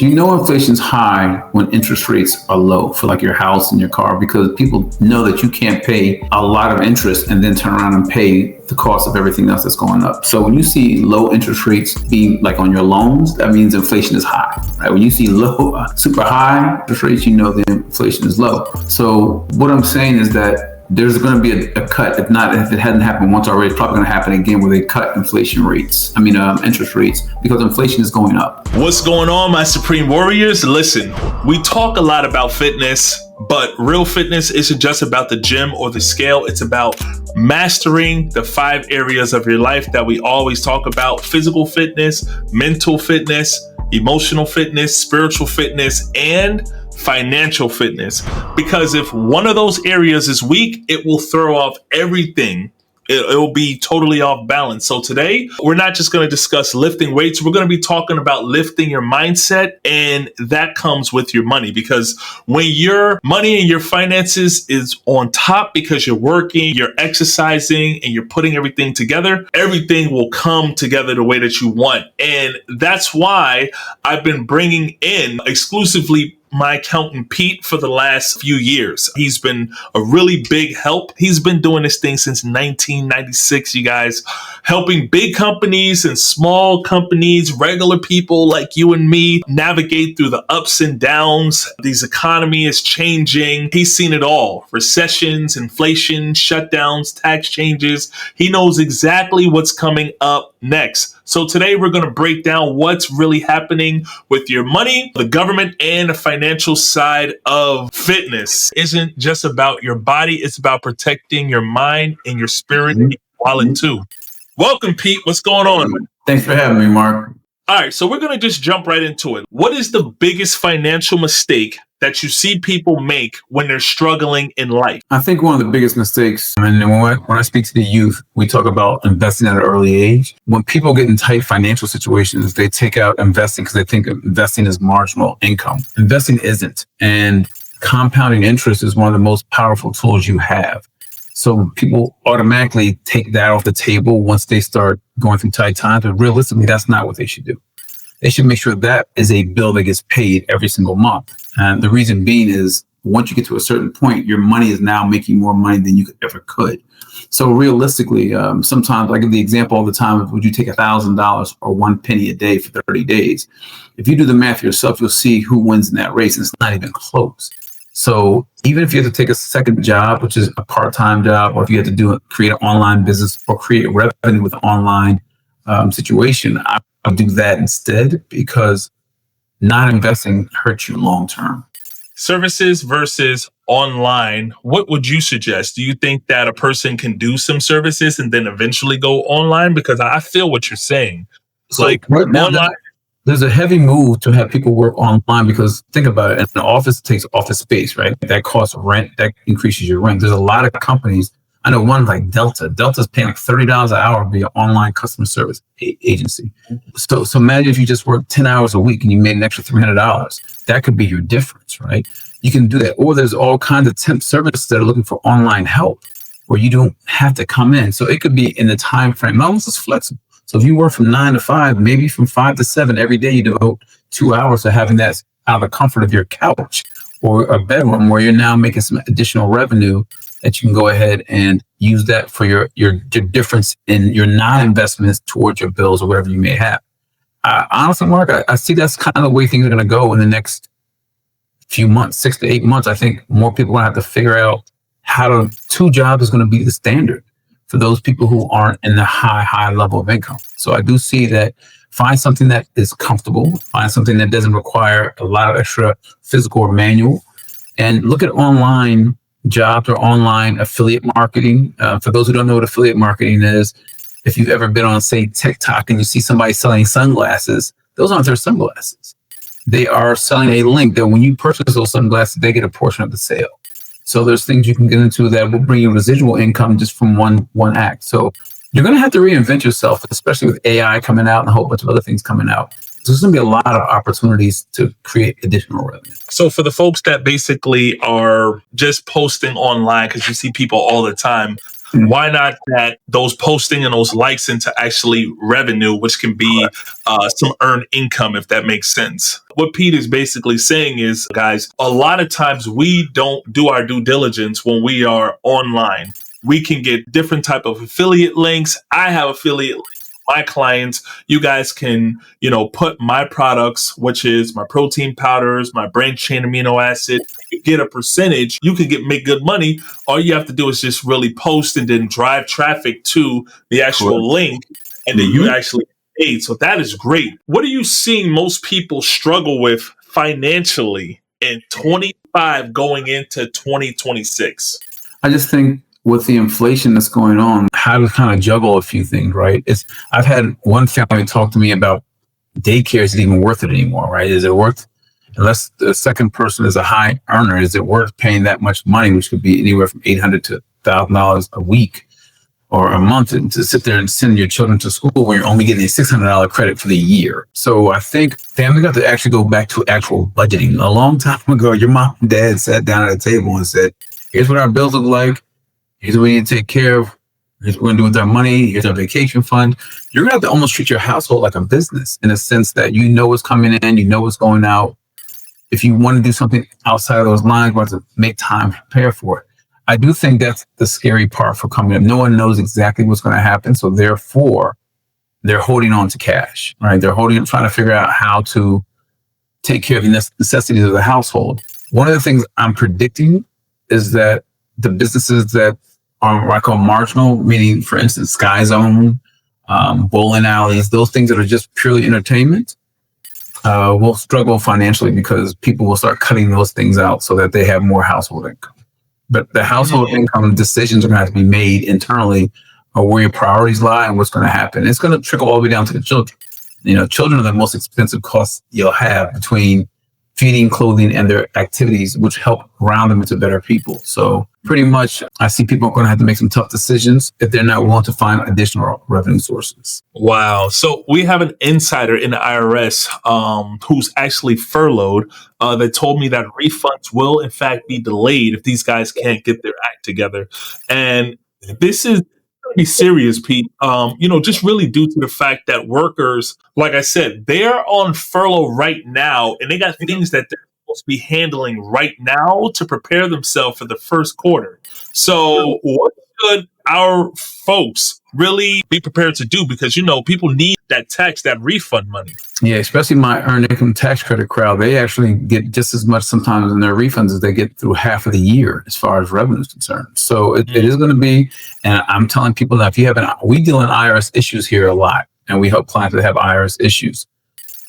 Do you know inflation's high when interest rates are low for like your house and your car? Because people know that you can't pay a lot of interest and then turn around and pay the cost of everything else that's going up. So when you see low interest rates being like on your loans, that means inflation is high, right? When you see low, super high interest rates, you know the inflation is low. So what I'm saying is that there's going to be a cut. If it hadn't happened once already, it's probably going to happen again where they cut interest rates because inflation is going up. What's going on, my Supreme Warriors? Listen, we talk a lot about fitness, but real fitness isn't just about the gym or the scale. It's about mastering the 5 areas of your life that we always talk about: physical fitness, mental fitness, emotional fitness, spiritual fitness, and financial fitness. Because if one of those areas is weak, it will throw off everything. It'll be totally off balance. So today, we're not just going to discuss lifting weights. We're going to be talking about lifting your mindset, and that comes with your money. Because when your money and your finances is on top because you're working, you're exercising, and you're putting everything together, everything will come together the way that you want. And that's why I've been bringing in exclusively my accountant, Pete, for the last few years. He's been a really big help. He's been doing this thing since 1996, you guys, helping big companies and small companies, regular people like you and me, navigate through the ups and downs. This economy is changing. He's seen it all: recessions, inflation, shutdowns, tax changes. He knows exactly what's coming up next. So today we're going to break down what's really happening with your money. The government and the financial side of fitness isn't just about your body. It's about protecting your mind and your spirit and your wallet too. Welcome, Pete. What's going on? Thanks for having me, Mark. All right, so we're going to just jump right into it. What is the biggest financial mistake that you see people make when they're struggling in life? I think one of the biggest mistakes, and when I speak to the youth, we talk about investing at an early age. When people get in tight financial situations, they take out investing because they think investing is marginal income. Investing isn't. And compounding interest is one of the most powerful tools you have. So people automatically take that off the table once they start going through tight times. But realistically, that's not what they should do. They should make sure that is a bill that gets paid every single month. And the reason being is once you get to a certain point, your money is now making more money than you ever could. So realistically, sometimes I give the example all the time of, would you take $1,000 or 1 penny a day for 30 days? If you do the math yourself, you'll see who wins in that race. And it's not even close. So even if you have to take a second job, which is a part-time job, or if you have to create an online business or create revenue with an online situation, I'll do that instead, because not investing hurts you long-term. Services versus online, what would you suggest? Do you think that a person can do some services and then eventually go online? Because I feel what you're saying. So like right now, online, there's a heavy move to have people work online, because think about it, an office takes office space, right? That costs rent, that increases your rent. There's a lot of companies. I know one like Delta. Delta's paying like $30 an hour to be an online customer service agency. So imagine if you just worked 10 hours a week and you made an extra $300. That could be your difference, right? You can do that. Or there's all kinds of temp services that are looking for online help where you don't have to come in. So it could be in the time frame. Almost as flexible. So if you work from 9 to 5, maybe from 5 to 7 every day, you devote 2 hours to having that out of the comfort of your couch or a bedroom, where you're now making some additional revenue that you can go ahead and use that for your difference in your non-investments towards your bills or whatever you may have. Honestly, Mark, I see that's kind of the way things are going to go in the next few months, 6 to 8 months. I think more people are going to have to figure out how 2 jobs is going to be the standard for those people who aren't in the high level of income. So I do see that. Find something that is comfortable, find something that doesn't require a lot of extra physical or manual, and look at online jobs or online affiliate marketing. For those who don't know what affiliate marketing is, if you've ever been on, say, TikTok and you see somebody selling sunglasses, those aren't their sunglasses. They are selling a link that when you purchase those sunglasses, they get a portion of the sale. So there's things you can get into that will bring you residual income just from one act. So you're going to have to reinvent yourself, especially with AI coming out and a whole bunch of other things coming out. So there's going to be a lot of opportunities to create additional revenue. So for the folks that basically are just posting online, because you see people all the time, why not that those posting and those likes into actually revenue, which can be some earned income, if that makes sense. What Pete is basically saying is, guys, a lot of times we don't do our due diligence when we are online. We can get different type of affiliate links. I have affiliate links. My clients, you guys can, put my products, which is my protein powders, my branched chain amino acid, you get a percentage, you can make good money. All you have to do is just really post and then drive traffic to the actual link, and then you actually get paid. So that is great. What are you seeing most people struggle with financially in 25 going into 2026? I just think with the inflation that's going on, how to kind of juggle a few things, right? I've had one family talk to me about daycare isn't even worth it anymore, right? Is it worth, unless the second person is a high earner, is it worth paying that much money, which could be anywhere from $800 to $1,000 a week or a month, and to sit there and send your children to school where you're only getting a $600 credit for the year? So I think families got to actually go back to actual budgeting. A long time ago, your mom and dad sat down at a table and said, here's what our bills look like. Here's what we need to take care of. Here's what we're going to do with our money. Here's our vacation fund. You're going to have to almost treat your household like a business, in a sense that you know what's coming in, you know what's going out. If you want to do something outside of those lines, you have to make time to prepare for it. I do think that's the scary part for coming up. No one knows exactly what's going to happen. So therefore, they're holding on to cash, right? They're trying to figure out how to take care of the necessities of the household. One of the things I'm predicting is that the businesses that are what I call marginal, meaning, for instance, Sky Zone, bowling alleys, those things that are just purely entertainment, will struggle financially because people will start cutting those things out so that they have more household income. But the household income decisions are going to have to be made internally, or where your priorities lie and what's going to happen. It's going to trickle all the way down to the children. Children are the most expensive costs you'll have between feeding, clothing, and their activities, which help ground them into better people. So pretty much, I see people are going to have to make some tough decisions if they're not willing to find additional revenue sources. Wow. So we have an insider in the IRS who's actually furloughed that told me that refunds will, in fact, be delayed if these guys can't get their act together. And this is pretty serious, Pete. Just really due to the fact that workers, like I said, they're on furlough right now, and they got things that they're supposed to be handling right now to prepare themselves for the first quarter. So what should our folks really be prepared to do? Because, people need that refund money. Yeah, especially my earned income tax credit crowd. They actually get just as much sometimes in their refunds as they get through half of the year as far as revenue is concerned. So it is going to be, and I'm telling people that we deal in IRS issues here a lot, and we help clients that have IRS issues.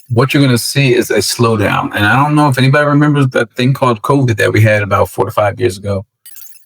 What you're going to see is a slowdown. And I don't know if anybody remembers that thing called COVID that we had about 4 to 5 years ago.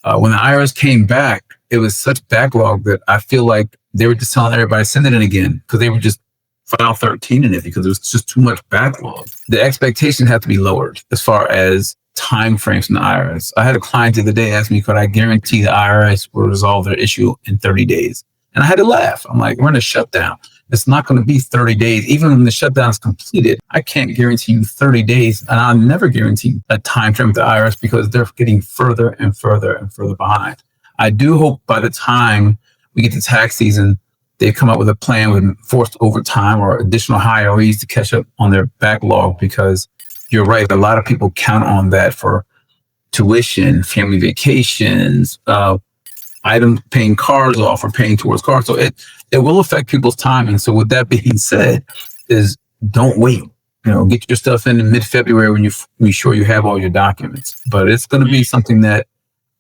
When the IRS came back, it was such backlog that I feel like they were just telling everybody, send it in again, because they were just file 13 in it because there was just too much backlog. The expectation had to be lowered as far as time frames from the IRS. I had a client the other day ask me, could I guarantee the IRS will resolve their issue in 30 days? And I had to laugh. I'm like, we're in a shutdown. It's not going to be 30 days. Even when the shutdown is completed, I can't guarantee you 30 days. And I'll never guarantee a time frame with the IRS because they're getting further and further and further behind. I do hope by the time we get to tax season, they come up with a plan with forced overtime or additional hirees to catch up on their backlog, because you're right. A lot of people count on that for tuition, family vacations, items, paying cars off or paying towards cars. So it will affect people's timing. So with that being said, is don't wait. Get your stuff in mid-February when you're sure you have all your documents. But it's going to be something that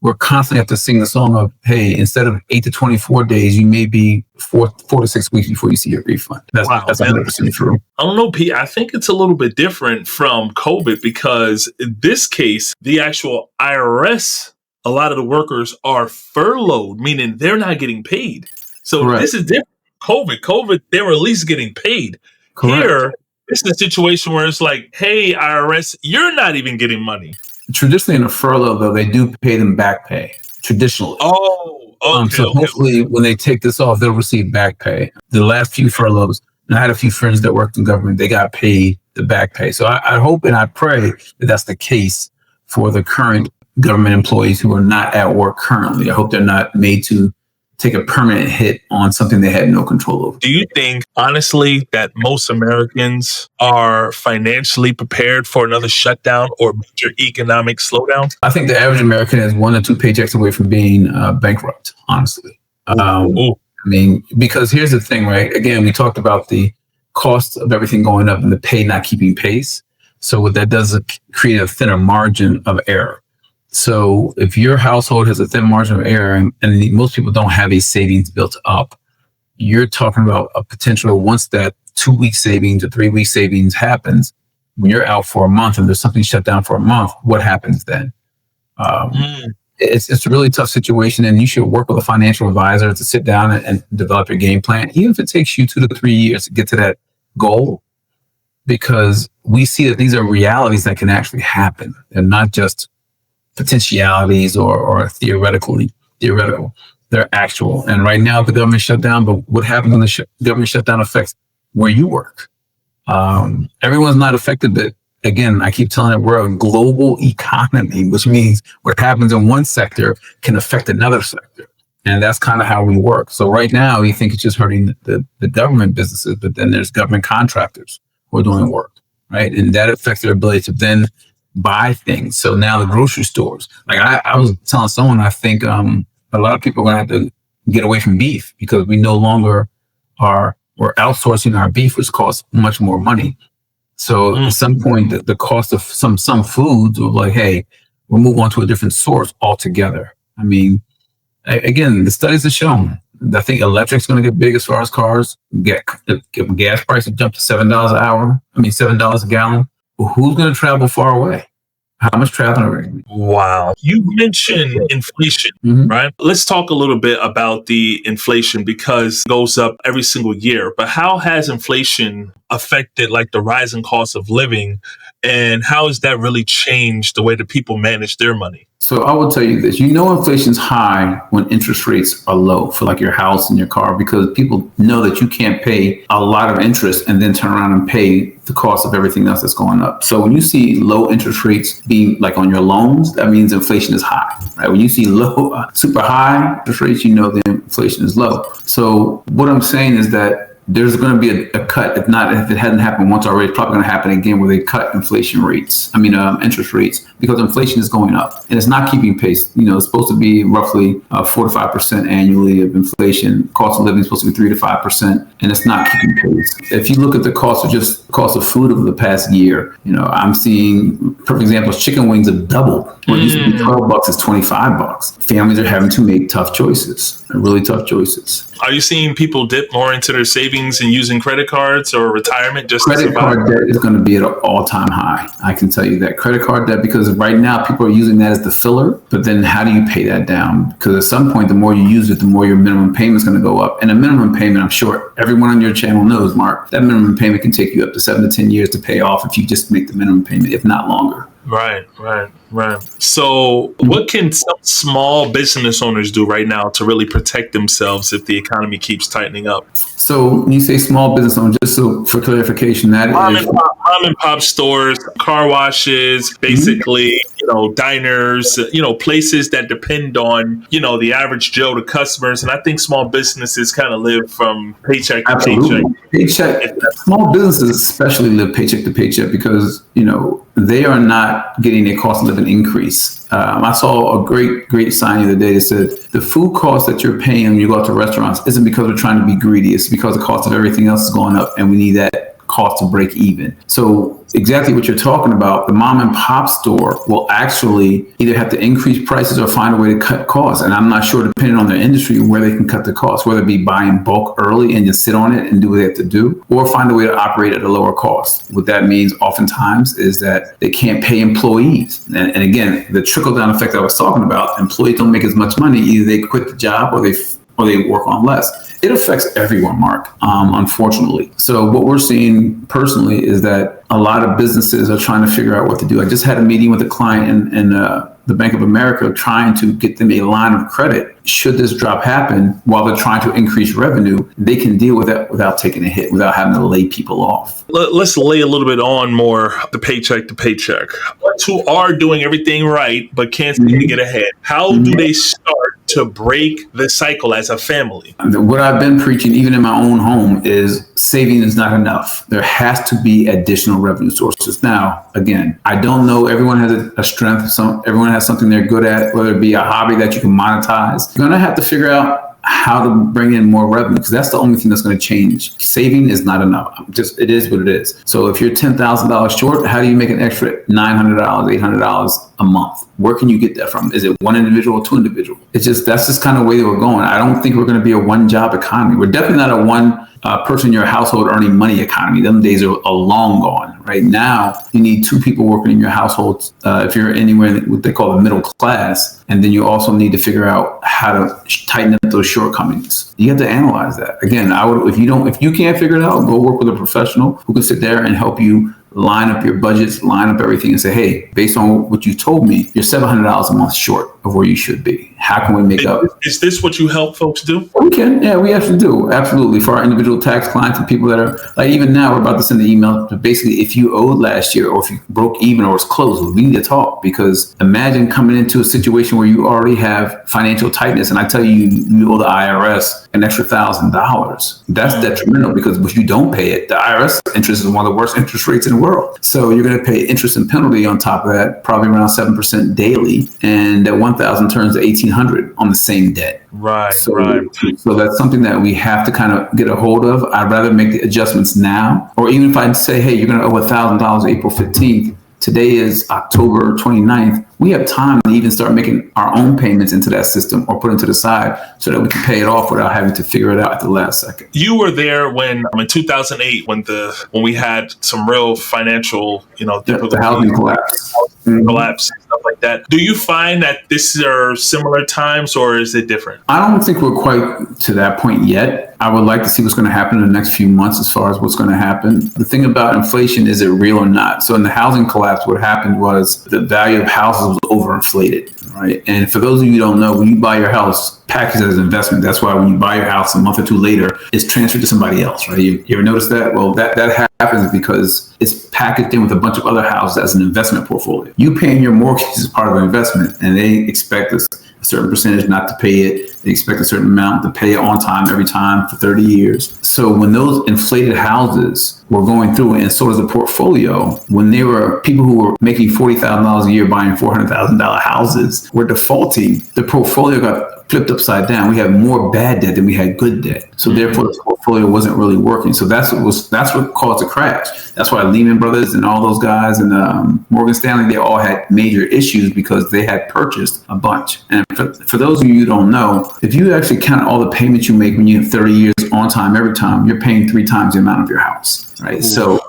we're constantly have to sing the song of, hey, instead of 8 to 24 days, you may be 4 to 6 weeks before you see your refund. That's 100% true. I don't know, Pete. I think it's a little bit different from COVID because in this case, the actual IRS, a lot of the workers are furloughed, meaning they're not getting paid. So Correct. This is different. COVID, they were at least getting paid. Correct. Here, this is a situation where it's like, hey, IRS, you're not even getting money. Traditionally, in a furlough, though, they do pay them back pay, traditionally. Oh, okay. So hopefully when they take this off, they'll receive back pay. The last few furloughs, and I had a few friends that worked in government, they got paid the back pay. So I hope and I pray that that's the case for the current government employees who are not at work currently. I hope they're not made to take a permanent hit on something they had no control over. Do you think, honestly, that most Americans are financially prepared for another shutdown or major economic slowdown? I think the average American is 1 or 2 paychecks away from being bankrupt, honestly. I mean, because here's the thing, right? Again, we talked about the cost of everything going up and the pay not keeping pace. So what that does is create a thinner margin of error. So if your household has a thin margin of error and most people don't have a savings built up, you're talking about a potential once that 2-week savings or 3-week savings happens, when you're out for a month and there's something shut down for a month, what happens then? It's a really tough situation, and you should work with a financial advisor to sit down and develop your game plan, even if it takes you 2 to 3 years to get to that goal, because we see that these are realities that can actually happen. They're not just potentialities or theoretical. They're actual. And right now the government shut down, but what happens when the government shutdown affects where you work? Everyone's not affected, but again, I keep telling it, we're a global economy, which means what happens in one sector can affect another sector. And that's kind of how we work. So right now you think it's just hurting the government businesses, but then there's government contractors who are doing work, right? And that affects their ability to then buy things. So now the grocery stores, like I was telling someone, I think a lot of people are going to have to get away from beef because we no longer we're outsourcing our beef, which costs much more money. So at some point, the cost of some foods were like, hey, we'll move on to a different source altogether. I mean, again, the studies have shown, I think electric's going to get big as far as cars. Gas prices jump to $7 a gallon. Well, who's going to travel far away? How much traveling are we going to do? Wow. You mentioned inflation, right? Let's talk a little bit about the inflation because it goes up every single year. But how has inflation affected like the rising cost of living, and how has that really changed the way that people manage their money? So I will tell you this, inflation's high when interest rates are low for like your house and your car, because people know that you can't pay a lot of interest and then turn around and pay the cost of everything else that's going up. So when you see low interest rates being like on your loans, that means inflation is high, right? When you see low, super high interest rates, the inflation is low. So what I'm saying is that there's going to be a cut. If it hadn't happened once already, it's probably going to happen again where they cut interest rates, because inflation is going up and it's not keeping pace. It's supposed to be roughly 4 to 5% annually of inflation. Cost of living is supposed to be 3 to 5%, and it's not keeping pace. If you look at the cost of food over the past year, I'm seeing, perfect examples, chicken wings have doubled. What used to be $12 is $25. Families are having to make tough choices, really tough choices. Are you seeing people dip more into their savings and using credit cards or retirement just to survive? Credit card debt is going to be at an all-time high. I can tell you that. Credit card debt, because right now people are using that as the filler, but then how do you pay that down? Because at some point, the more you use it, the more your minimum payment is going to go up. And a minimum payment, I'm sure everyone on your channel knows, Mark, that minimum payment can take you up to 7 to 10 years to pay off if you just make the minimum payment, if not longer. Right. So what can some small business owners do right now to really protect themselves if the economy keeps tightening up? So when you say small business owners, just so for clarification, that mom and pop stores, car washes, basically, diners, places that depend on, the average Joe, the customers. And I think small businesses kind of live from paycheck to paycheck. Small businesses especially live paycheck to paycheck because, they are not getting a cost of living increase. I saw a great sign the other day that said the food cost that you're paying when you go out to restaurants isn't because we're trying to be greedy. It's because the cost of everything else is going up and we need that cost to break even. So exactly what you're talking about, the mom and pop store will actually either have to increase prices or find a way to cut costs. And I'm not sure, depending on their industry, where they can cut the costs, whether it be buying bulk early and just sit on it and do what they have to do, or find a way to operate at a lower cost. What that means oftentimes is that they can't pay employees. And again, the trickle-down effect I was talking about, employees don't make as much money, either they quit the job or they work on less. It affects everyone, Mark, unfortunately. So what we're seeing personally is that a lot of businesses are trying to figure out what to do. I just had a meeting with a client in the Bank of America trying to get them a line of credit. Should this drop happen while they're trying to increase revenue, they can deal with that without taking a hit, without having to lay people off. Let's lay a little bit on more the paycheck to paycheck. Ones who are doing everything right but can't seem to get ahead. How do they start to break the cycle as a family? What I've been preaching, even in my own home, is saving is not enough. There has to be additional revenue sources. Now, again, I don't know. Everyone has a strength. Everyone has something they're good at, whether it be a hobby that you can monetize. You're going to have to figure out how to bring in more revenue, because that's the only thing that's going to change. Saving is not enough. It is what it is. So if you're $10,000 short, how do you make an extra $900, $800 a month? Where can you get that from? Is it one individual or two individuals? That's just kind of the way that we're going. I don't think we're going to be a one job economy. We're definitely not a one person in your household earning money economy. Them days are long gone. Right now, you need two people working in your household if you're anywhere in what they call the middle class. And then you also need to figure out how to tighten up those shortcomings. You have to analyze that. Again, if you can't figure it out, go work with a professional who can sit there and help you line up your budgets, line up everything, and say, hey, based on what you told me, you're $700 a month short of where you should be. How can we make up? Is this what you help folks do? We can. Yeah, we actually do. Absolutely. For our individual tax clients and people that are, like, even now, we're about to send an email to basically, if you owed last year or if you broke even or was close, we need to talk, because imagine coming into a situation where you already have financial tightness and I tell you, you owe the IRS an extra $1,000. That's detrimental, because if you don't pay it, the IRS interest is one of the worst interest rates in the world. So you're going to pay interest and penalty on top of that, probably around 7% daily. And that 1,000 turns to 1,800 on the same debt. Right. So that's something that we have to kind of get a hold of. I'd rather make the adjustments now, or even if I say, hey, you're going to owe $1,000 April 15th. Today is October 29th. We have time to even start making our own payments into that system or put it to the side so that we can pay it off without having to figure it out at the last second. You were there when in 2008 when we had some real financial, the housing collapse. Collapse and stuff like that. Do you find that this are similar times, or is it different? I don't think we're quite to that point yet. I would like to see what's going to happen in the next few months as far as what's going to happen. The thing about inflation, is it real or not? So in the housing collapse, what happened was the value of houses was overinflated, right? And for those of you who don't know, when you buy your house, packaged as an investment. That's why when you buy your house a month or two later, it's transferred to somebody else, right? You ever notice that? Well, that happens because it's packaged in with a bunch of other houses as an investment portfolio. You paying your mortgage is part of an investment, and they expect a certain percentage not to pay it. They expect a certain amount to pay it on time every time for 30 years. So when those inflated houses were going through, and so does the portfolio, when there were people who were making $40,000 a year buying $400,000 houses were defaulting, the portfolio got flipped upside down. We had more bad debt than we had good debt. So therefore the portfolio wasn't really working. So that's what caused the crash. That's why Lehman Brothers and all those guys and Morgan Stanley, they all had major issues because they had purchased a bunch. And for those of you who don't know, if you actually count all the payments you make when you have 30 years on time, every time, you're paying 3 times the amount of your house, right? So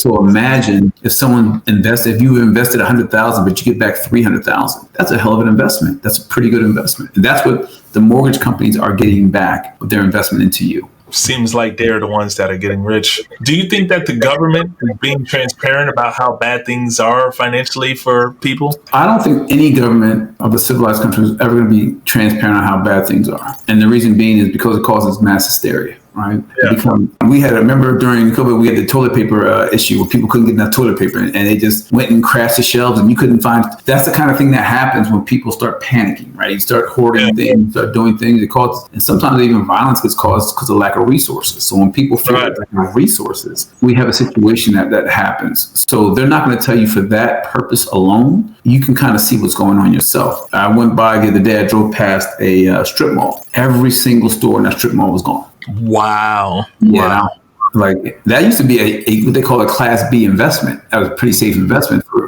imagine if if you invested 100,000, but you get back 300,000, that's a hell of an investment. That's a pretty good investment. And that's what the mortgage companies are getting back with their investment into you. Seems like they're the ones that are getting rich. Do you think that the government is being transparent about how bad things are financially for people? I don't think any government of a civilized country is ever going to be transparent on how bad things are. And the reason being is because it causes mass hysteria. Right. Yeah. Remember during COVID, we had the toilet paper issue where people couldn't get enough toilet paper and they just went and crashed the shelves and you couldn't find. That's the kind of thing that happens when people start panicking, right? You start hoarding things, start doing things. And sometimes even violence gets caused because of lack of resources. So when people feel like they have resources, we have a situation that happens. So they're not going to tell you for that purpose alone. You can kind of see what's going on yourself. I went by the other day, I drove past a strip mall. Every single store in that strip mall was gone. Wow. Yeah. Wow. Like that used to be a what they call a Class B investment. That was a pretty safe investment for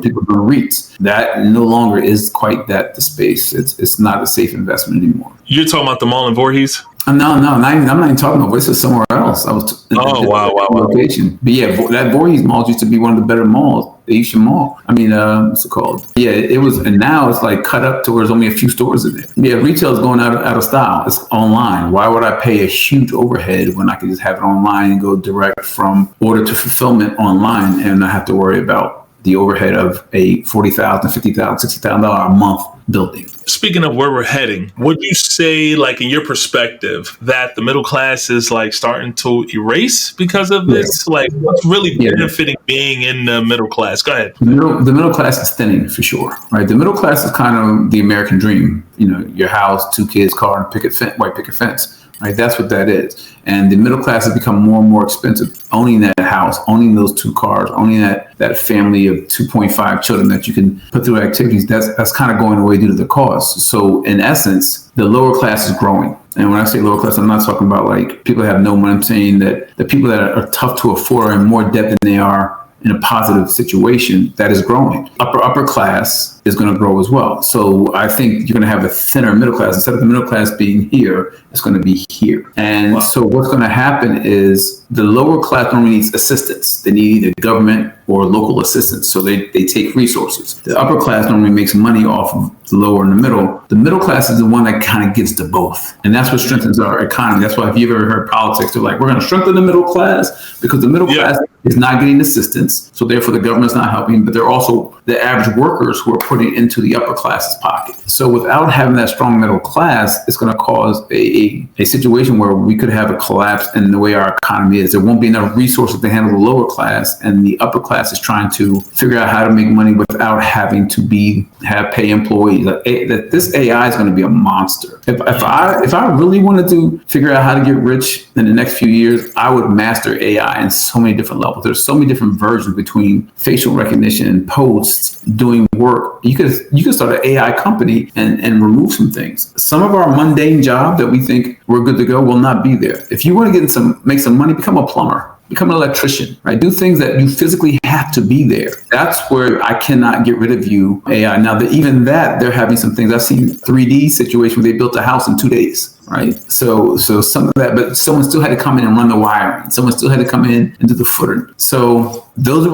people doing REITs. That no longer is quite the space. It's not a safe investment anymore. You're talking about the mall in Voorhees? No, I'm not even talking about this. Is somewhere else. I was wow. Location. But yeah, that Voorhees mall used to be one of the better malls, the Asian Mall. I mean, what's it called? Yeah, it was, and now it's like cut up to where there's only a few stores in it. Yeah, retail is going out of style. It's online. Why would I pay a huge overhead when I can just have it online and go direct from order to fulfillment online and not have to worry about the overhead of a $40,000, $50,000, $60,000 a month building. Speaking of where we're heading, would you say, like, in your perspective, that the middle class is like starting to erase because of this? Like, what's really benefiting being in the middle class? Go ahead. The middle class is thinning for sure, right? The middle class is kind of the American dream. You know, your house, 2 kids, car, and white picket fence. Right, that's what that is. And the middle class has become more and more expensive. Owning that house, owning those 2 cars, owning that family of 2.5 children that you can put through activities, that's kind of going away due to the cost. So in essence, the lower class is growing. And when I say lower class, I'm not talking about like people that have no money. I'm saying that the people that are tough to afford are in more debt than they are in a positive situation that is growing. Upper class is going to grow as well. So I think you're going to have a thinner middle class. Instead of the middle class being here, it's going to be here. And so what's going to happen is the lower class normally needs assistance. They need either government or local assistance. So they take resources. The upper class normally makes money off of the lower and the middle. The middle class is the one that kind of gives to both. And that's what strengthens our economy. That's why if you've ever heard politics, they're like, we're going to strengthen the middle class because the middle class is not getting assistance. So therefore the government's not helping, but they're also the average workers who are putting into the upper class's pocket. So without having that strong middle class, it's going to cause a situation where we could have a collapse in the way our economy is. There won't be enough resources to handle the lower class, and the upper class is trying to figure out how to make money without having to have pay employees. This AI is going to be a monster. If I really wanted to figure out how to get rich in the next few years, I would master AI in so many different levels. There's so many different versions between facial recognition and posts, doing work. You could start an AI company and remove some things. Some of our mundane job that we think we're good to go will not be there. If you want to make some money, become a plumber, become an electrician, right? Do things that you physically have to be there. That's where I cannot get rid of you, AI. Now, even that, they're having some things. I've seen 3D situation where they built a house in 2 days, right? So some of that, but someone still had to come in and run the wiring. Someone still had to come in and do the footing. So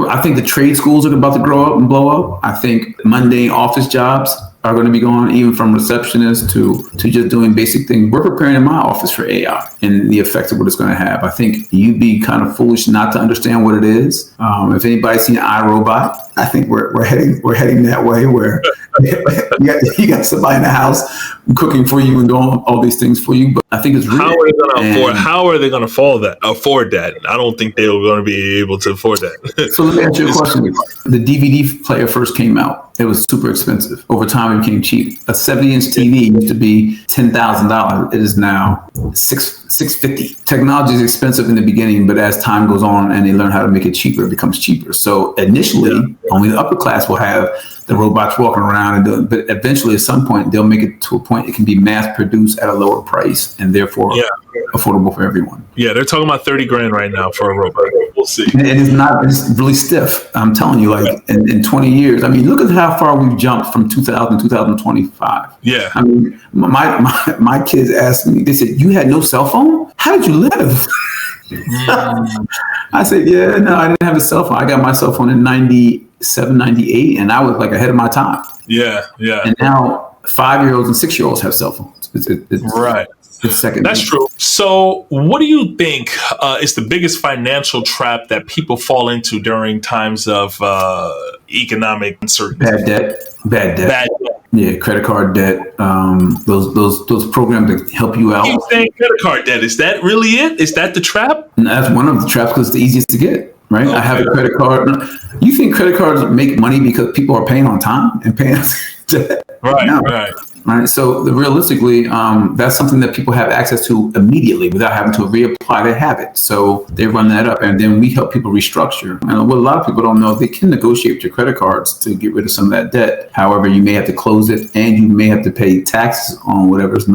I think the trade schools are about to grow up and blow up. I think mundane office jobs are going to be gone, even from receptionists to just doing basic things. We're preparing in my office for AI and the effects of what it's going to have. I think you'd be kind of foolish not to understand what it is. If anybody's seen iRobot, I think we're heading that way where you got somebody in the house cooking for you and doing all these things for you. But I think it's real. How are they going to afford that? I don't think they're going to be able to afford that. So let me answer your question. The DVD player first came out. It was super expensive. Over time, it became cheap. A 70-inch TV used to be $10,000. It is now $650. Technology is expensive in the beginning, but as time goes on and they learn how to make it cheaper, it becomes cheaper. So initially, only the upper class will have the robots walking around but eventually at some point they'll make it to a point it can be mass produced at a lower price and therefore affordable for everyone. Yeah, they're talking about $30,000 right now for a robot. We'll see. And it's really stiff. I'm telling you, like in 20 years, I mean, look at how far we've jumped from 2025. Yeah. I mean, my kids asked me, they said, you had no cell phone? How did you live? I said, yeah, no, I didn't have a cell phone. I got my cell phone in 97, 98, and I was like ahead of my time. Yeah. And now 5-year-olds and 6-year-olds have cell phones. It's right. It's second. That's true. So what do you think is the biggest financial trap that people fall into during times of economic uncertainty? Bad debt. Yeah, credit card debt. Those programs that help you out. You saying credit card debt? Is that really it? Is that the trap? And that's one of the traps because it's the easiest to get. Right? Okay. I have a credit card. You think credit cards make money because people are paying on time and paying debt? Right. No. Right. So realistically, that's something that people have access to immediately without having to reapply. They have it. So they run that up. And then we help people restructure. And what a lot of people don't know, they can negotiate with your credit cards to get rid of some of that debt. However, you may have to close it and you may have to pay taxes on whatever's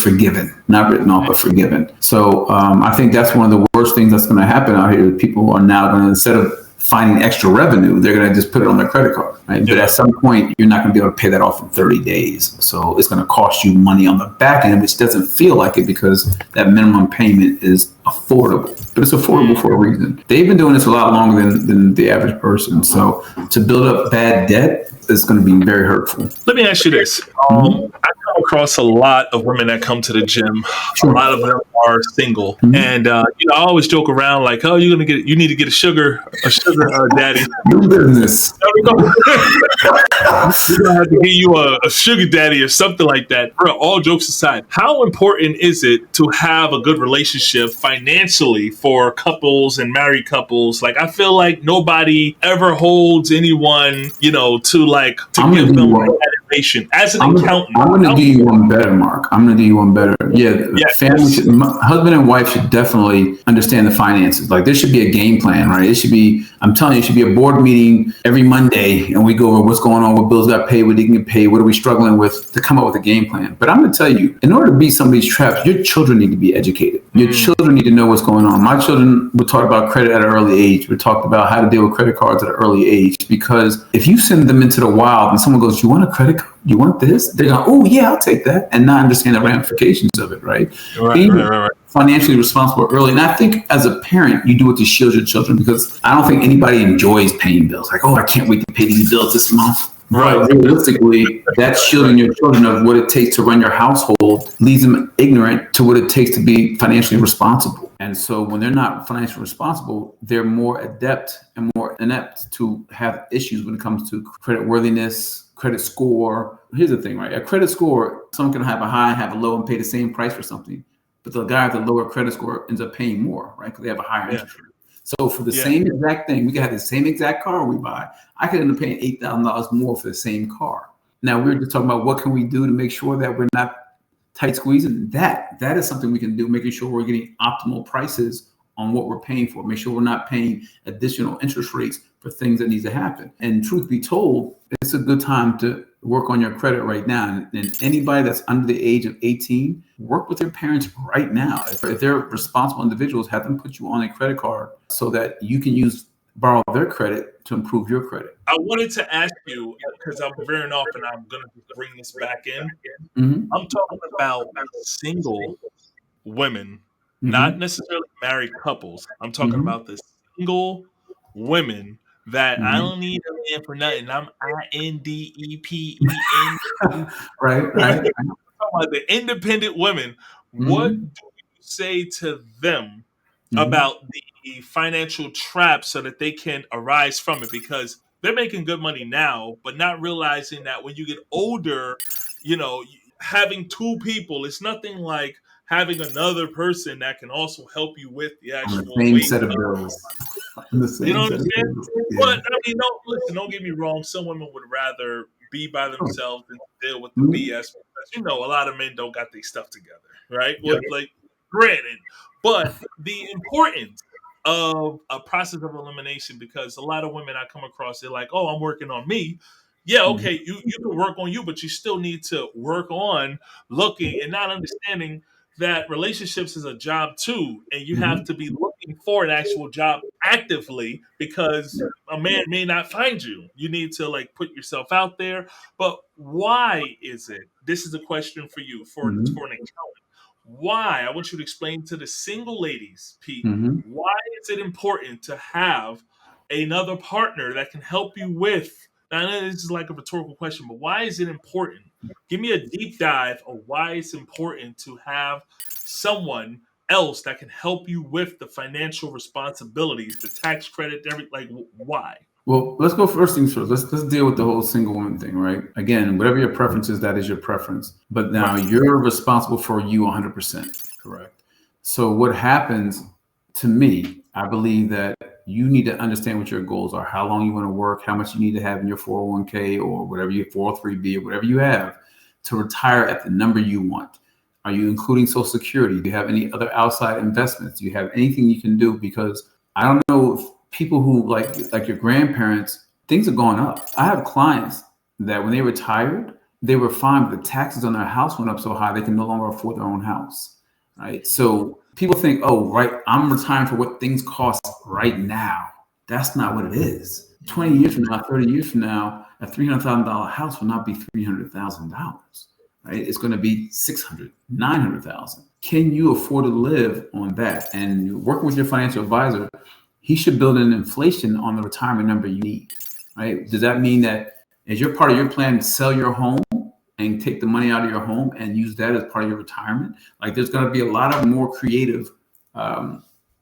forgiven, not written off, but forgiven. So I think that's one of the worst things that's going to happen out here. People are now going to, instead of finding extra revenue, they're going to just put it on their credit card, right? Yeah. But at some point, you're not going to be able to pay that off in 30 days. So it's going to cost you money on the back end, which doesn't feel like it because that minimum payment is affordable. But it's affordable for a reason. They've been doing this a lot longer than the average person. So to build up bad debt is going to be very hurtful. Let me ask you this. I come across a lot of women that come to the gym. Sure. A lot of them are single, Mhm. and I always joke around like, "Oh, you need to get a sugar daddy." New business. We're gonna have to get you a sugar daddy or something like that. Bro, all jokes aside, how important is it to have a good relationship financially for couples and married couples? Like, I feel like nobody ever holds anyone, to give them that information. As an accountant, I'm going to do you one better, Mark. I'm going to do you one better. Yeah, family, husband and wife should definitely understand the finances. Like, there should be a game plan, right? I'm telling you, it should be a board meeting every Monday, and we go over what's going on, what bills got paid, what didn't get paid, what are we struggling with, to come up with a game plan. But I'm going to tell you, in order to beat some of these traps, your children need to be educated. Your children need to know what's going on. My children were taught about credit at an early age. We talked about how to deal with credit cards at an early age, because if you send them into the wild and someone goes, "You want a credit card? You want this?" They're going, "Oh yeah, I'll take that," and not understand the ramifications of it, right? Right. Financially responsible early. And I think as a parent, you do it to shield your children, because I don't think anybody enjoys paying bills. Like, "Oh, I can't wait to pay these bills this month." Right. But realistically, that's shielding your children of what it takes to run your household, leaves them ignorant to what it takes to be financially responsible. And so when they're not financially responsible, they're more adept and more inept to have issues when it comes to credit worthiness, credit score. Here's the thing, right? A credit score, someone can have a high, have a low, and pay the same price for something. But the guy with the lower credit score ends up paying more, right? Because they have a higher interest rate. So for the same exact thing, we can have the same exact car we buy. I could end up paying $8,000 more for the same car. Now, we're just talking about what can we do to make sure that we're not tight squeezing. That is something we can do, making sure we're getting optimal prices on what we're paying for. Make sure we're not paying additional interest rates for things that need to happen. And truth be told, it's a good time to work on your credit right now. And anybody that's under the age of 18, work with their parents right now. If they're responsible individuals, have them put you on a credit card so that you can borrow their credit to improve your credit. I wanted to ask you, because I'm veering off and I'm going to bring this back in. Mm-hmm. I'm talking about single women, not necessarily married couples. I'm talking about the single women that I don't need a man for nothing. I'm INDEPEN. Right. The independent women. What do you say to them about the financial trap so that they can arise from it? Because they're making good money now, but not realizing that when you get older, having two people, it's nothing like having another person that can also help you with the actual same set of bills. You know what I'm saying? But I mean, don't get me wrong. Some women would rather be by themselves than deal with the BS, because a lot of men don't got their stuff together, right? Yep. Like, granted, but the importance of a process of elimination, because a lot of women I come across, they're like, "Oh, I'm working on me." Yeah, okay, you can work on you, but you still need to work on looking and not understanding that relationships is a job too, and you have to be looking for an actual job actively, because a man may not find you. You need to put yourself out there. But why is it? This is a question for you, for an accountant. Why? I want you to explain to the single ladies, Pete, why is it important to have another partner that can help you with? Now, I know this is like a rhetorical question, but why is it important? Give me a deep dive of why it's important to have someone else that can help you with the financial responsibilities, the tax credit, everything. Why? Well, let's go first things first. Let's deal with the whole single woman thing, right? Again, whatever your preference is, that is your preference. But now you're responsible for you 100%, correct? So what happens to me, I believe that you need to understand what your goals are, how long you want to work, how much you need to have in your 401k or whatever your 403b or whatever you have to retire at the number you want. Are you including Social Security? Do you have any other outside investments? Do you have anything you can do? Because I don't know if people who like your grandparents, things are going up. I have clients that when they retired, they were fine, but the taxes on their house went up so high they can no longer afford their own house, right? So people think, "Oh, right, I'm retiring for what things cost right now." That's not what it is. 20 years from now, 30 years from now, a $300,000 house will not be $300,000, right? It's going to be $600,000, $900,000. Can you afford to live on that? And working with your financial advisor, he should build in inflation on the retirement number you need, right? Does that mean that as your part of your plan to sell your home and take the money out of your home and use that as part of your retirement. Like there's going to be a lot of more creative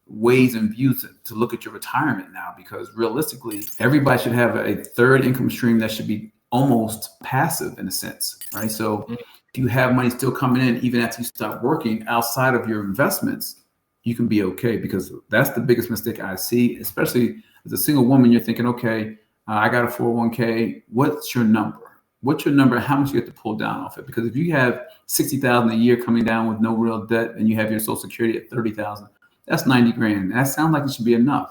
ways and views to look at your retirement now, because realistically, everybody should have a third income stream that should be almost passive in a sense, right? So if you have money still coming in, even after you stop working outside of your investments, you can be okay, because that's the biggest mistake I see, especially as a single woman. You're thinking, okay, I got a 401k. What's your number? What's your number? How much you have to pull down off it? Because if you have 60,000 a year coming down with no real debt, and you have your Social Security at 30,000, that's 90 grand. And that sounds like it should be enough,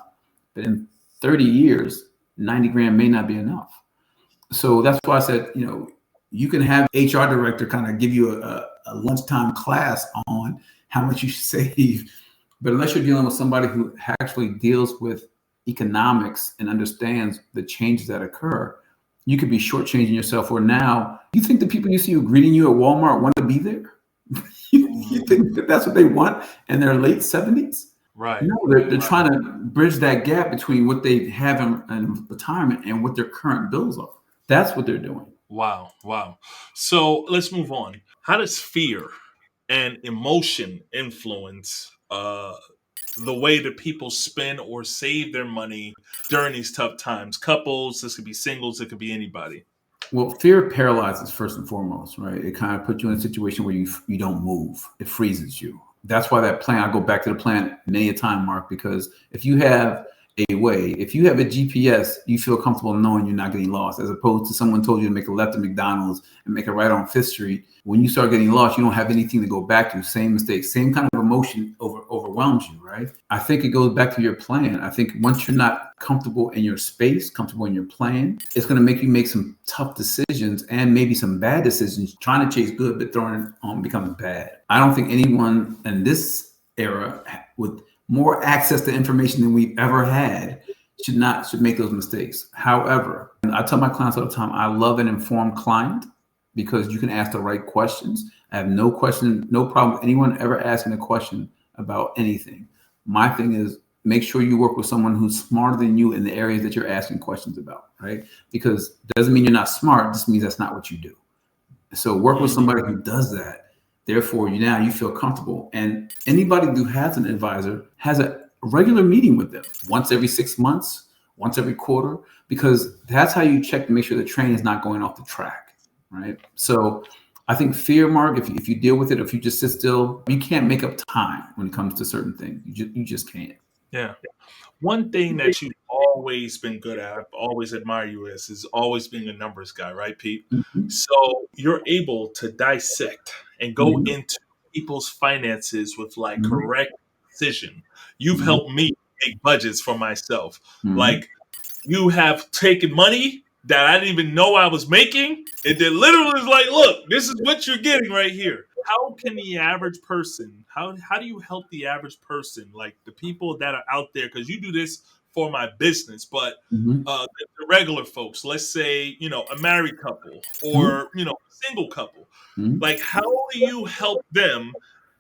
but in 30 years, 90 grand may not be enough. So that's why I said, you can have HR director kind of give you a lunchtime class on how much you should save, but unless you're dealing with somebody who actually deals with economics and understands the changes that occur, you could be shortchanging yourself. Or now you think the people you see greeting you at Walmart want to be there? You think that that's what they want in their late 70s? Right. No, they're trying to bridge that gap between what they have in retirement and what their current bills are. That's what they're doing. Wow. So let's move on. How does fear and emotion influence the way that people spend or save their money during these tough times? Couples, this could be singles, it could be anybody. Well, fear paralyzes first and foremost, right? It kind of puts you in a situation where you don't move. It freezes you. That's why that plan, I go back to the plan many a time, Mark, because if you have a GPS, you feel comfortable knowing you're not getting lost, as opposed to someone told you to make a left at McDonald's and make a right on Fifth Street. When you start getting lost, you don't have anything to go back to. Same mistake, same kind of emotion overwhelms you, right? I think it goes back to your plan. I think once you're not comfortable in your space, comfortable in your plan, it's going to make you make some tough decisions and maybe some bad decisions. Trying to chase good, but throwing it on becomes bad. I don't think anyone in this era with more access to information than we've ever had should make those mistakes. However, and I tell my clients all the time, I love an informed client, because you can ask the right questions. I have no problem with anyone ever asking a question about anything. My thing is, make sure you work with someone who's smarter than you in the areas that you're asking questions about, right? Because it doesn't mean you're not smart, it just means that's not what you do. So work with somebody who does that. Therefore, you feel comfortable. And anybody who has an advisor has a regular meeting with them once every 6 months, once every quarter, because that's how you check to make sure the train is not going off the track, right? So I think fear, Mark, if you deal with it, if you just sit still, you can't make up time when it comes to certain things. You just can't. Yeah. One thing that you've always been good at, I've always admired you is always being a numbers guy, right, Pete? Mm-hmm. So you're able to dissect and go Mm-hmm. into people's finances with like Mm-hmm. correct precision. You've Mm-hmm. helped me make budgets for myself. Mm-hmm. Like, you have taken money that I didn't even know I was making, and then literally is like, look, this is what you're getting right here. How can the average person, how do you help the average person, like the people that are out there? Because you do this for my business, but Mm-hmm. the regular folks, let's say, a married couple or, a single couple, Mm-hmm. like, how do you help them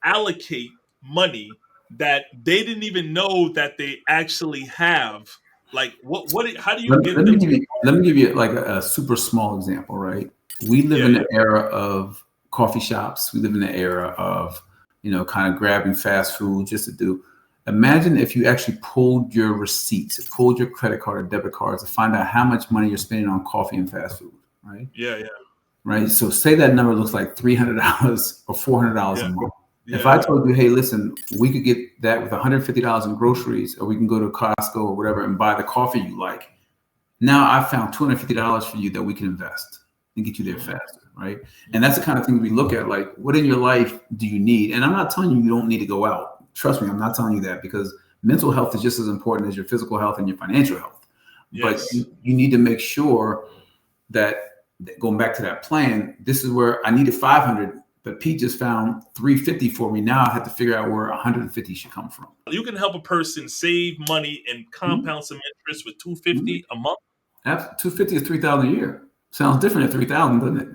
allocate money that they didn't even know that they actually have? Like, how do you get Let them? me give you like a super small example, right? We live in the era of coffee shops. We live in the era of, kind of grabbing fast food just to do. Imagine if you actually pulled your receipts, pulled your credit card or debit cards to find out how much money you're spending on coffee and fast food, right? Yeah. Right. So say that number looks like $300 or $400 a month. Yeah. If I told you, hey, listen, we could get that with $150 in groceries, or we can go to Costco or whatever and buy the coffee you like. Now I found $250 for you that we can invest and get you there faster, right? And that's the kind of thing we look at, like, what in your life do you need? And I'm not telling you don't need to go out. Trust me, I'm not telling you that, because mental health is just as important as your physical health and your financial health. Yes. But you need to make sure that, going back to that plan, this is where I needed 500, but Pete just found 350 for me. Now I have to figure out where 150 should come from. You can help a person save money and compound some interest with $250 a month. That's 250 is 3,000 a year. Sounds different at 3,000, doesn't it?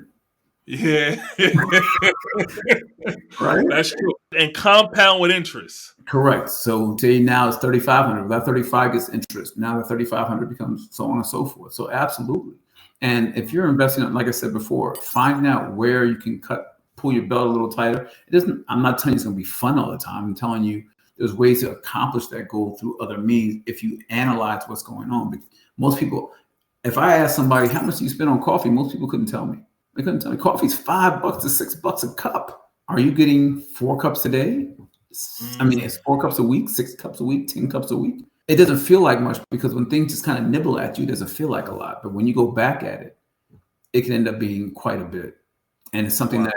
Yeah. Right? That's true. And compound with interest. Correct. So say now it's 3,500. That 35 gets interest. Now the 3,500 becomes so on and so forth. So absolutely. And if you're investing, like I said before, finding out where you can pull your belt a little tighter. It doesn't. I'm not telling you it's going to be fun all the time. I'm telling you there's ways to accomplish that goal through other means if you analyze what's going on. But most people, if I ask somebody how much do you spend on coffee, most people couldn't tell me. They couldn't tell me. Coffee's $5 to $6 a cup. Are you getting 4 cups a day? I mean, it's 4 cups a week, 6 cups a week, 10 cups a week. It doesn't feel like much because when things just kind of nibble at you, it doesn't feel like a lot. But when you go back at it, it can end up being quite a bit. And it's something that,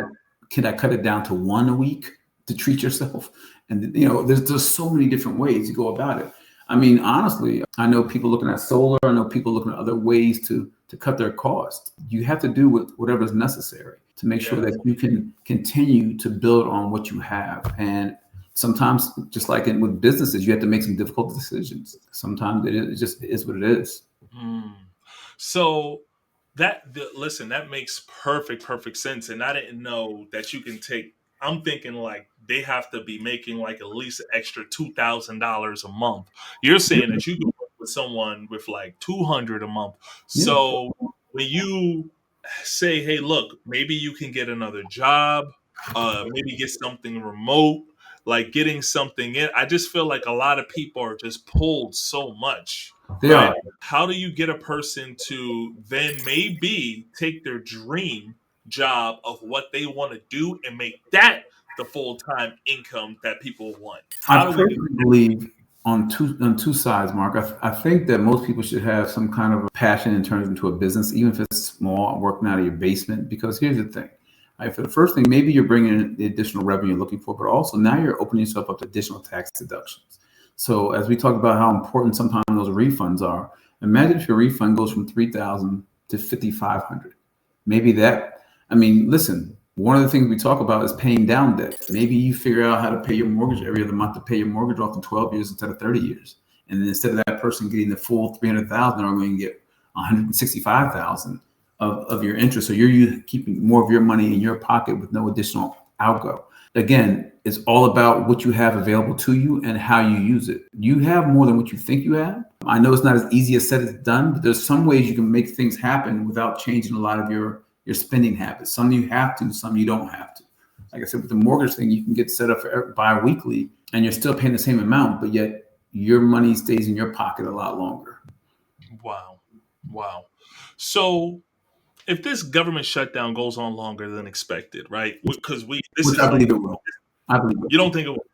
can I cut it down to 1 a week to treat yourself? And there's so many different ways you go about it. I mean, honestly, I know people looking at solar. I know people looking at other ways to cut their costs. You have to do whatever's necessary to make sure that you can continue to build on what you have. And sometimes, just like with businesses, you have to make some difficult decisions. Sometimes it just is what it is. So listen, that makes perfect sense. And I didn't know that you can take. I'm thinking like they have to be making like at least an extra $2,000 a month. You're saying that you can work with someone with like 200 a month. So when you say, hey, look, maybe you can get another job, maybe get something remote, like getting something in. I just feel like a lot of people are just pulled so much. They are. How do you get a person to then maybe take their dream job of what they want to do and make that the full-time income that people want? I personally believe on two sides, Mark. I think that most people should have some kind of a passion and turn it into a business, even if it's small, working out of your basement. Because here's the thing. For the first thing, maybe you're bringing in the additional revenue you're looking for, but also now you're opening yourself up to additional tax deductions. So as we talk about how important sometimes those refunds are, imagine if your refund goes from $3,000 to $5,500. Maybe that. I mean, listen. One of the things we talk about is paying down debt. Maybe you figure out how to pay your mortgage every other month to pay your mortgage off in 12 years instead of 30 years. And then instead of that person getting the full 300,000, they're going to get 165,000 of your interest. So you're keeping more of your money in your pocket with no additional outgo. Again, it's all about what you have available to you and how you use it. You have more than what you think you have. I know it's not as easy as said as done, but there's some ways you can make things happen without changing a lot of your spending habits. Some you have to, some you don't have to. Like I said, with the mortgage thing, you can get set up for bi-weekly and you're still paying the same amount, but yet your money stays in your pocket a lot longer. Wow. So if this government shutdown goes on longer than expected, right? Because I believe it will. You don't think it will?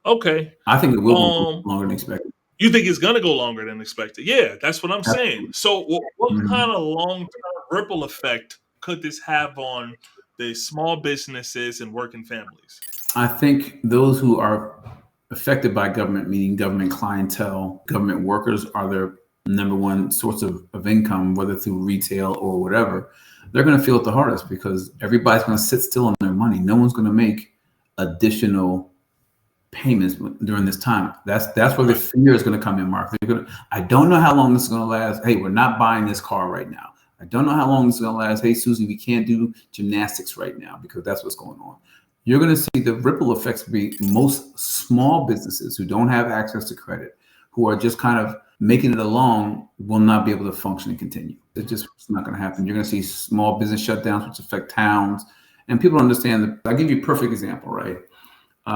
Okay. I think it will go longer than expected. You think it's going to go longer than expected? Yeah, that's what I'm saying. So what kind of long-term ripple effect could this have on the small businesses and working families? I think those who are affected by government, meaning government clientele, government workers, are their number one source of income, whether through retail or whatever. They're going to feel it the hardest because everybody's going to sit still on their money. No one's going to make additional payments during this time. That's where the fear is going to come in, Mark. I don't know how long this is going to last. Hey, we're not buying this car right now. I don't know how long this is going to last. Hey, Susie, we can't do gymnastics right now because that's what's going on. You're going to see the ripple effects be most small businesses who don't have access to credit, who are just kind of making it along, will not be able to function and continue. It's not going to happen. You're going to see small business shutdowns, which affect towns. And people understand that. I'll give you a perfect example, right?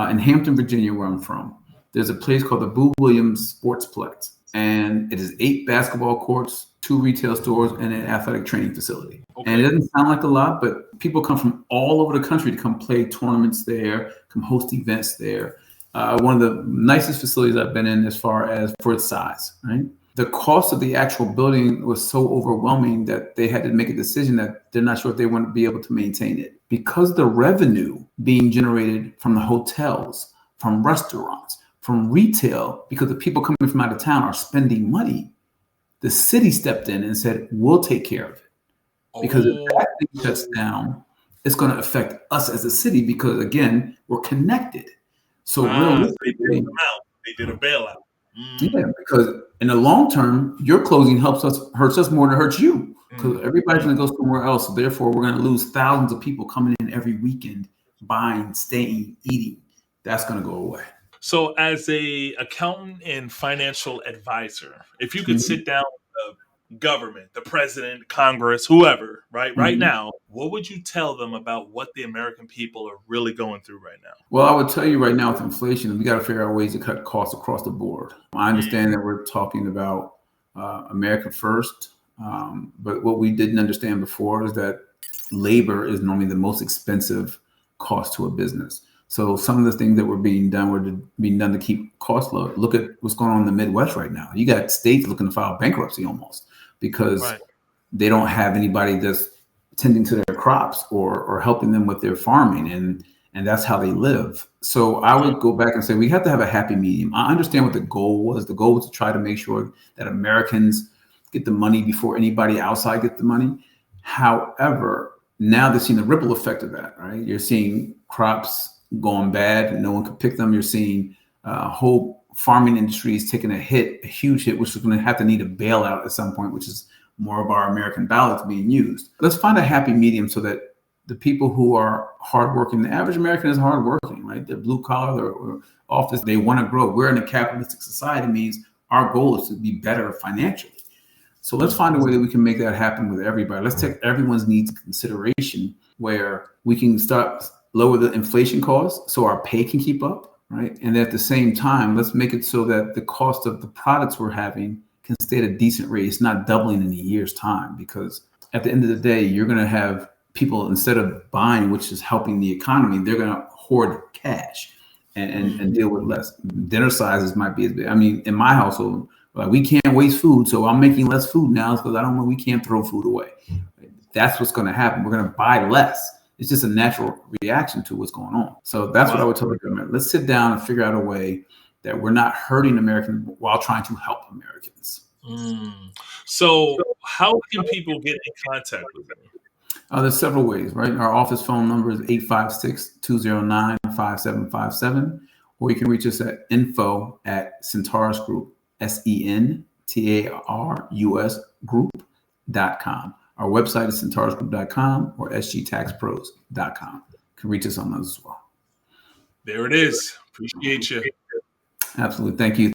In Hampton, Virginia, where I'm from, there's a place called the Boo Williams Sportsplex. And it is 8 basketball courts, 2 retail stores, and an athletic training facility. Okay. And it doesn't sound like a lot, but people come from all over the country to come play tournaments there, come host events there. One of the nicest facilities I've been in as far as for its size, right? The cost of the actual building was so overwhelming that they had to make a decision that they're not sure if they want to be able to maintain it. Because the revenue being generated from the hotels, from restaurants, from retail, because the people coming from out of town are spending money, the city stepped in and said, we'll take care of it. Because if that thing shuts down, it's going to affect us as a city because, again, we're connected. So realistically, they did a bailout. Yeah, because in the long term, your closing hurts us more than it hurts you. Because everybody's going to go somewhere else. So therefore, we're going to lose thousands of people coming in every weekend, buying, staying, eating. That's going to go away. So as a accountant and financial advisor, if you could sit down with government, the president, Congress, whoever, right now, what would you tell them about what the American people are really going through right now? Well, I would tell you right now with inflation, we got to figure out ways to cut costs across the board. I understand that we're talking about America first, but what we didn't understand before is that labor is normally the most expensive cost to a business. So some of the things that were being done to keep costs low. Look at what's going on in the Midwest right now. You got states looking to file bankruptcy almost because they don't have anybody that's tending to their crops or helping them with their farming, and that's how they live. So I would go back and say we have to have a happy medium. I understand what the goal was. The goal was to try to make sure that Americans get the money before anybody outside gets the money. However, now they're seeing the ripple effect of that, right? You're seeing crops going bad and no one could pick them. You're seeing whole farming industries taking a huge hit, which is going to have to need a bailout at some point, which is more of our American ballots being used. Let's find a happy medium so that the people who are hardworking, the average American is hardworking, right? They're blue collar, or office, they want to grow. We're in a capitalistic society, means our goal is to be better financially. So let's find a way that we can make that happen with everybody. Let's take everyone's needs into consideration, where we can start lower the inflation costs so our pay can keep up, right? And at the same time, let's make it so that the cost of the products we're having can stay at a decent rate. It's not doubling in a year's time, because at the end of the day, you're going to have people, instead of buying, which is helping the economy, they're going to hoard cash and deal with less. Dinner sizes might be as big. I mean, in my household, we can't waste food, so I'm making less food now because I don't know, we can't throw food away. That's what's going to happen. We're going to buy less. It's just a natural reaction to what's going on. So that's what I would tell the government. Let's sit down and figure out a way that we're not hurting Americans while trying to help Americans. So how can people get in contact with you? There's several ways, right? Our office phone number is 856-209-5757, or you can reach us at info@Centaurus Group, SENTARUS group.com. Our website is centaurusgroup.com or sgtaxpros.com. You can reach us on those as well. There it is. Appreciate you. Absolutely. Thank you.